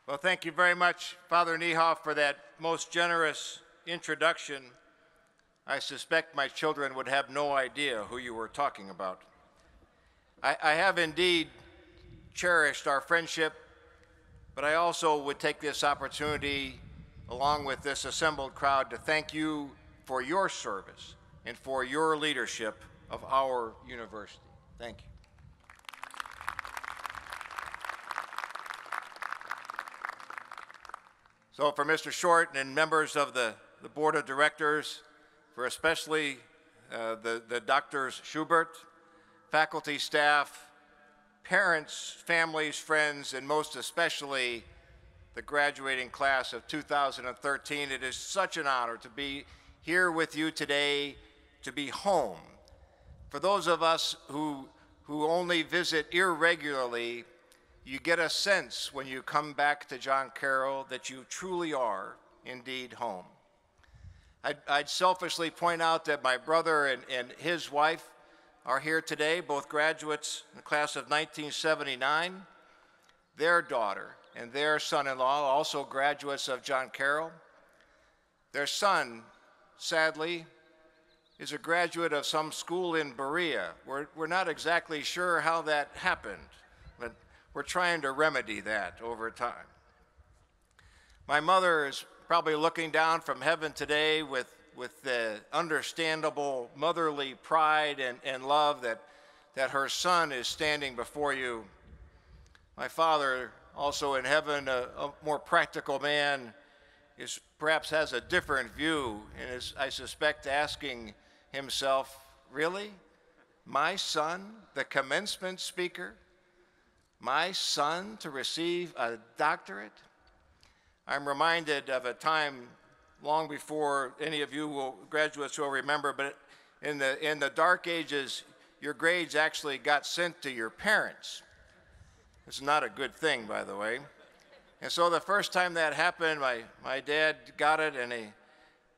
Well, thank you very much, Father Niehoff, for that most generous introduction. I suspect my children would have no idea who you were talking about. I have indeed cherished our friendship, but I also would take this opportunity, along with this assembled crowd, to thank you for your service and for your leadership of our university. Thank you. So for Mr. Short and members of the Board of Directors, for especially the Doctors Schubert, faculty, staff, parents, families, friends, and most especially the graduating class of 2013, it is such an honor to be here with you today, to be home. For those of us who only visit irregularly, you get a sense when you come back to John Carroll that you truly are indeed home. I'd selfishly point out that my brother and his wife are here today, both graduates in the class of 1979. Their daughter and their son-in-law, also graduates of John Carroll. Their son, sadly, is a graduate of some school in Berea. We're not exactly sure how that happened, but we're trying to remedy that over time. My mother is probably looking down from heaven today with the understandable motherly pride and love that her son is standing before you. My father, also in heaven, a more practical man, perhaps has a different view and is, I suspect, asking himself, really? My son, the commencement speaker? My son to receive a doctorate? I'm reminded of a time long before any of you graduates will remember, but in the dark ages, your grades actually got sent to your parents. It's not a good thing, by the way. And so the first time that happened, my dad got it, and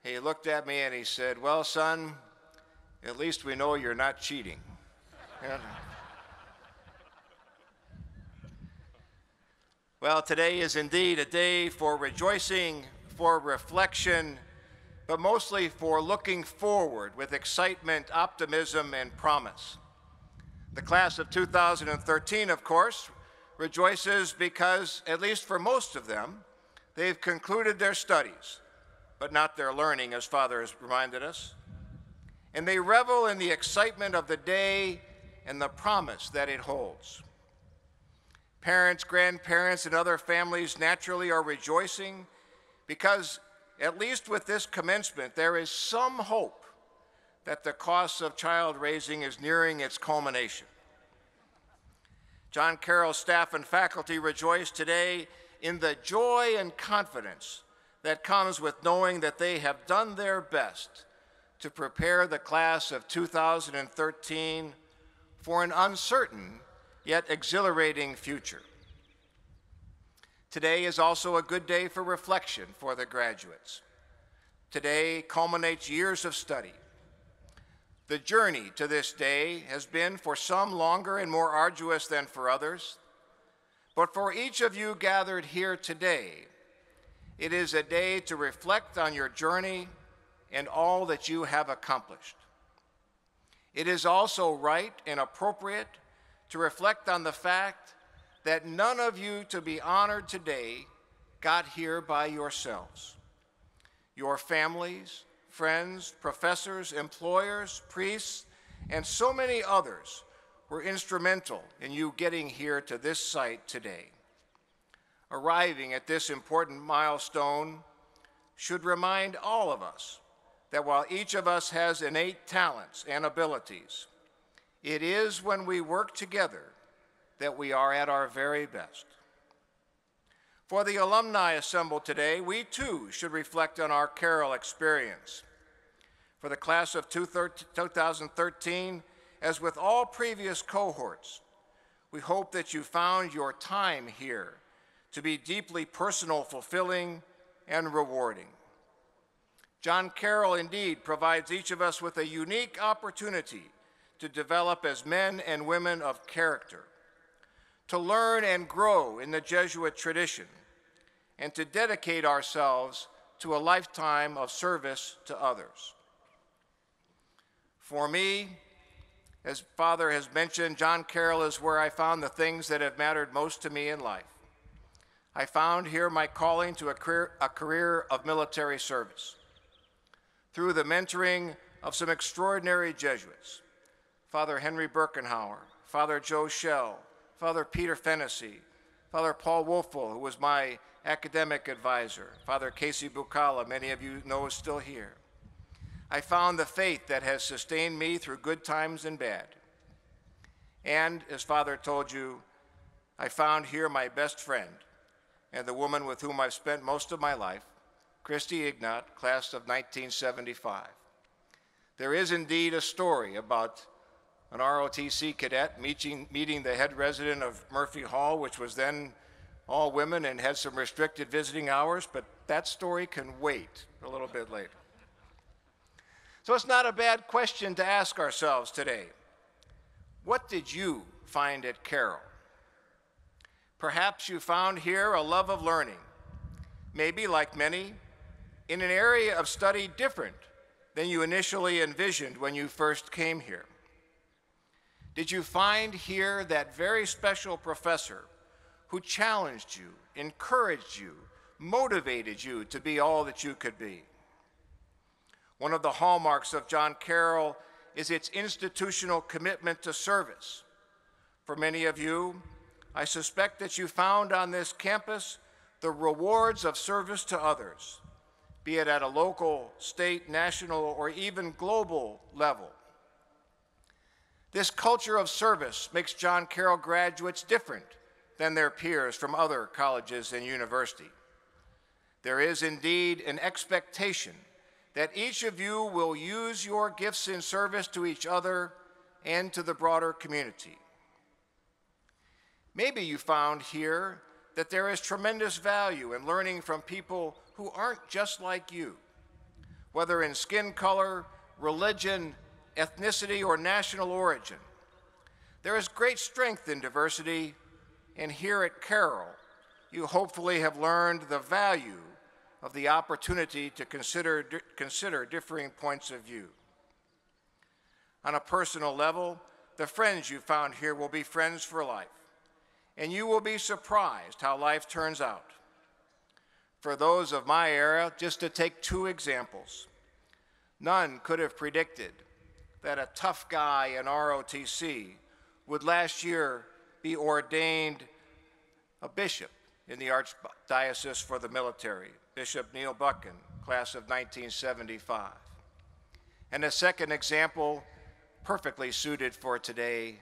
he looked at me and he said, well, son, at least we know you're not cheating. Well, today is indeed a day for rejoicing, for reflection, but mostly for looking forward with excitement, optimism, and promise. The class of 2013, of course, rejoices because, at least for most of them, they've concluded their studies, but not their learning, as Father has reminded us. And they revel in the excitement of the day and the promise that it holds. Parents, grandparents, and other families naturally are rejoicing because, at least with this commencement, there is some hope that the cost of child raising is nearing its culmination. John Carroll staff and faculty rejoice today in the joy and confidence that comes with knowing that they have done their best to prepare the class of 2013 for an uncertain yet exhilarating future. Today is also a good day for reflection for the graduates. Today culminates years of study. The journey to this day has been for some longer and more arduous than for others, but for each of you gathered here today, it is a day to reflect on your journey and all that you have accomplished. It is also right and appropriate to reflect on the fact that none of you to be honored today got here by yourselves. Your families, friends, professors, employers, priests, and so many others were instrumental in you getting here to this site today. Arriving at this important milestone should remind all of us that while each of us has innate talents and abilities, it is when we work together that we are at our very best. For the alumni assembled today, we too should reflect on our Carroll experience. For the class of 2013, as with all previous cohorts, we hope that you found your time here to be deeply personal, fulfilling, and rewarding. John Carroll indeed provides each of us with a unique opportunity to develop as men and women of character, to learn and grow in the Jesuit tradition, and to dedicate ourselves to a lifetime of service to others. For me, as Father has mentioned, John Carroll is where I found the things that have mattered most to me in life. I found here my calling to a career of military service. Through the mentoring of some extraordinary Jesuits, Father Henry Birkenhauer, Father Joe Schell, Father Peter Fennessy, Father Paul Wolfel, who was my academic advisor, Father Casey Bucala, many of you know is still here. I found the faith that has sustained me through good times and bad. And, as Father told you, I found here my best friend and the woman with whom I've spent most of my life, Christy Ignat, class of 1975. There is indeed a story about an ROTC cadet meeting the head resident of Murphy Hall, which was then all women and had some restricted visiting hours, but that story can wait a little bit later. So it's not a bad question to ask ourselves today. What did you find at Carroll? Perhaps you found here a love of learning, maybe like many, in an area of study different than you initially envisioned when you first came here. Did you find here that very special professor who challenged you, encouraged you, motivated you to be all that you could be? One of the hallmarks of John Carroll is its institutional commitment to service. For many of you, I suspect that you found on this campus the rewards of service to others, be it at a local, state, national, or even global level. This culture of service makes John Carroll graduates different than their peers from other colleges and universities. There is indeed an expectation that each of you will use your gifts in service to each other and to the broader community. Maybe you found here that there is tremendous value in learning from people who aren't just like you, whether in skin color, religion, ethnicity, or national origin. There is great strength in diversity, and here at Carroll, you hopefully have learned the value of the opportunity to consider differing points of view. On a personal level, the friends you found here will be friends for life, and you will be surprised how life turns out. For those of my era, just to take two examples, none could have predicted that a tough guy in ROTC would last year be ordained a bishop in the Archdiocese for the Military, Bishop Neil Buchan, class of 1975. And a second example, perfectly suited for today,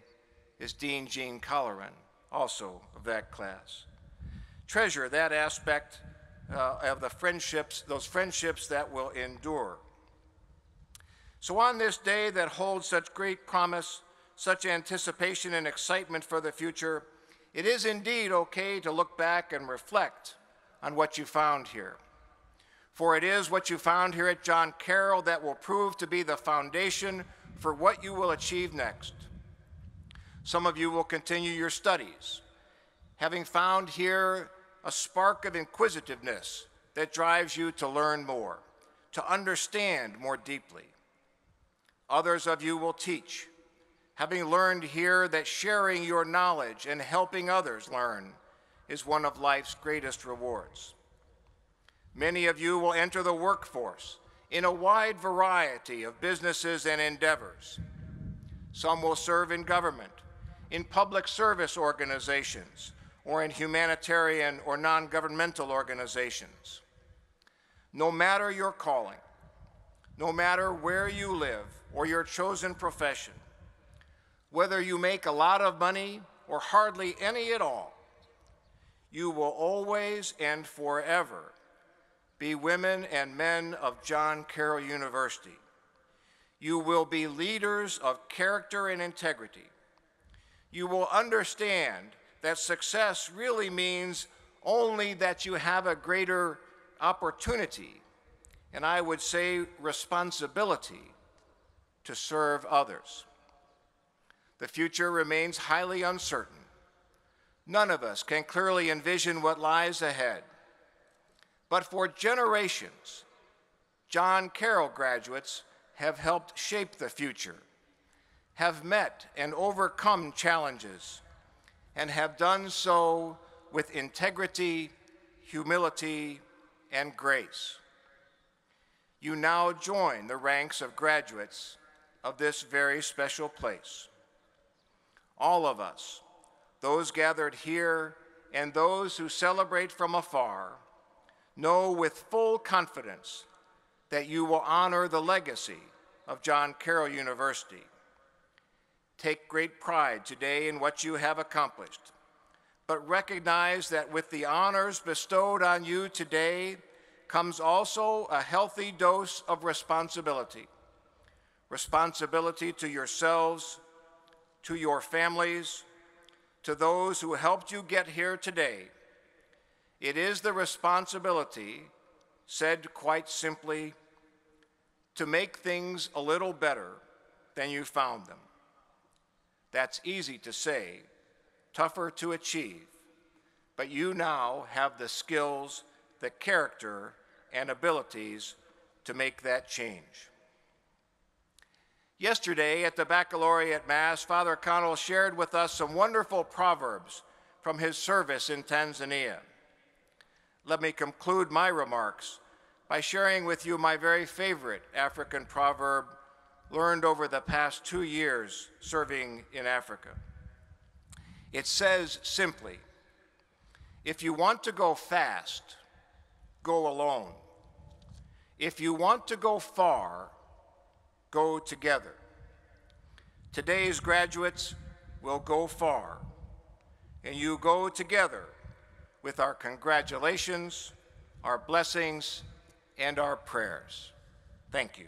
is Dean Jean Colleran, also of that class. Treasure that aspect of the friendships, those friendships that will endure. So on this day that holds such great promise, such anticipation and excitement for the future, it is indeed okay to look back and reflect on what you found here. For it is what you found here at John Carroll that will prove to be the foundation for what you will achieve next. Some of you will continue your studies, having found here a spark of inquisitiveness that drives you to learn more, to understand more deeply. Others of you will teach, having learned here that sharing your knowledge and helping others learn is one of life's greatest rewards. Many of you will enter the workforce in a wide variety of businesses and endeavors. Some will serve in government, in public service organizations, or in humanitarian or non-governmental organizations. No matter your calling, no matter where you live or your chosen profession, whether you make a lot of money or hardly any at all, you will always and forever be women and men of John Carroll University. You will be leaders of character and integrity. You will understand that success really means only that you have a greater opportunity, and I would say responsibility, to serve others. The future remains highly uncertain. None of us can clearly envision what lies ahead. But for generations, John Carroll graduates have helped shape the future, have met and overcome challenges, and have done so with integrity, humility, and grace. You now join the ranks of graduates of this very special place. All of us, those gathered here and those who celebrate from afar, know with full confidence that you will honor the legacy of John Carroll University. Take great pride today in what you have accomplished, but recognize that with the honors bestowed on you today comes also a healthy dose of responsibility. Responsibility to yourselves, to your families, to those who helped you get here today. It is the responsibility, said quite simply, to make things a little better than you found them. That's easy to say, tougher to achieve, but you now have the skills, the character, and abilities to make that change. Yesterday at the Baccalaureate Mass, Father Carroll shared with us some wonderful proverbs from his service in Tanzania. Let me conclude my remarks by sharing with you my very favorite African proverb learned over the past 2 years serving in Africa. It says simply, if you want to go fast, go alone. If you want to go far, go together. Today's graduates will go far, and you go together with our congratulations, our blessings, and our prayers. Thank you.